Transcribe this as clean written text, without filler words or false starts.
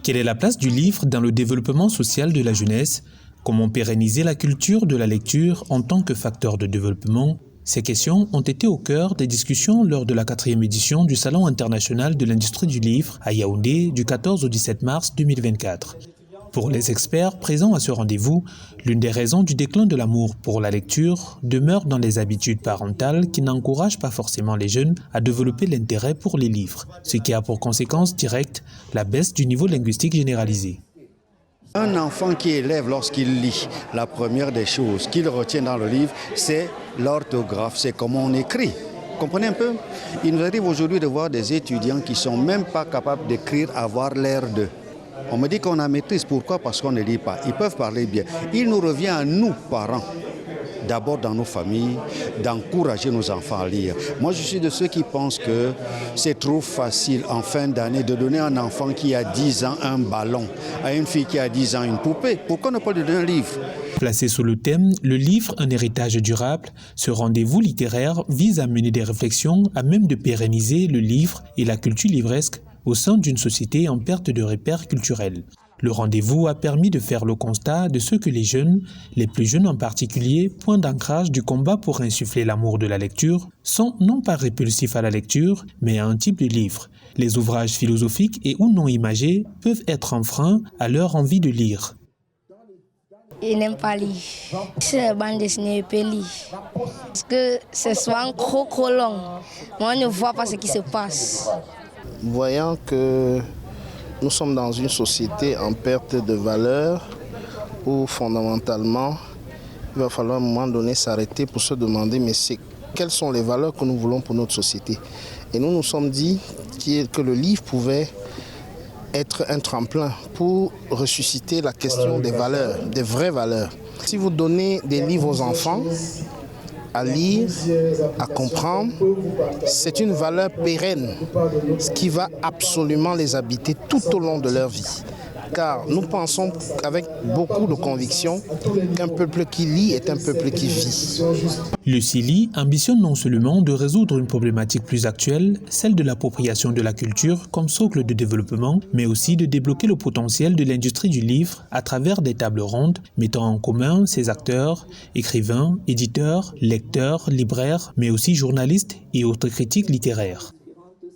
Quelle est la place du livre dans le développement social de la jeunesse? Comment pérenniser la culture de la lecture en tant que facteur de développement? Ces questions ont été au cœur des discussions lors de la 4e édition du Salon international de l'industrie du livre à Yaoundé du 14 au 17 mars 2024. Pour les experts présents à ce rendez-vous, l'une des raisons du déclin de l'amour pour la lecture demeure dans les habitudes parentales qui n'encouragent pas forcément les jeunes à développer l'intérêt pour les livres, ce qui a pour conséquence directe la baisse du niveau linguistique généralisé. Un enfant qui élève lorsqu'il lit, la première des choses qu'il retient dans le livre, c'est l'orthographe, c'est comment on écrit. Comprenez un peu? Il nous arrive aujourd'hui de voir des étudiants qui ne sont même pas capables d'écrire, avoir l'air d'eux. On me dit qu'on a maîtrise. Pourquoi? Parce qu'on ne lit pas. Ils peuvent parler bien. Il nous revient à nous, parents, d'abord dans nos familles, d'encourager nos enfants à lire. Moi, je suis de ceux qui pensent que c'est trop facile en fin d'année de donner à un enfant qui a 10 ans un ballon, à une fille qui a 10 ans une poupée. Pourquoi ne pas lui donner un livre? Placé sous le thème « Le livre, un héritage durable », ce rendez-vous littéraire vise à mener des réflexions à même de pérenniser le livre et la culture livresque au sein d'une société en perte de repères culturels. Le rendez-vous a permis de faire le constat de ce que les jeunes, les plus jeunes en particulier, point d'ancrage du combat pour insuffler l'amour de la lecture, sont non pas répulsifs à la lecture, mais à un type de livre. Les ouvrages philosophiques et ou non imagés peuvent être un frein à leur envie de lire. Il n'aime pas lire. C'est la bande dessinée, il peut lire. Parce que c'est souvent trop long. Moi, on ne voit pas ce qui se passe. Voyant que nous sommes dans une société en perte de valeur où fondamentalement il va falloir à un moment donné s'arrêter pour se demander mais quelles sont les valeurs que nous voulons pour notre société. Et nous nous sommes dit que le livre pouvait être un tremplin pour ressusciter la question des valeurs, des vraies valeurs. Si vous donnez des livres aux enfants, à lire, à comprendre, c'est une valeur pérenne, ce qui va absolument les habiter tout au long de leur vie. Car nous pensons avec beaucoup de conviction qu'un peuple qui lit est un peuple qui vit. Le CILI ambitionne non seulement de résoudre une problématique plus actuelle, celle de l'appropriation de la culture comme socle de développement, mais aussi de débloquer le potentiel de l'industrie du livre à travers des tables rondes mettant en commun ses acteurs, écrivains, éditeurs, lecteurs, libraires, mais aussi journalistes et autres critiques littéraires.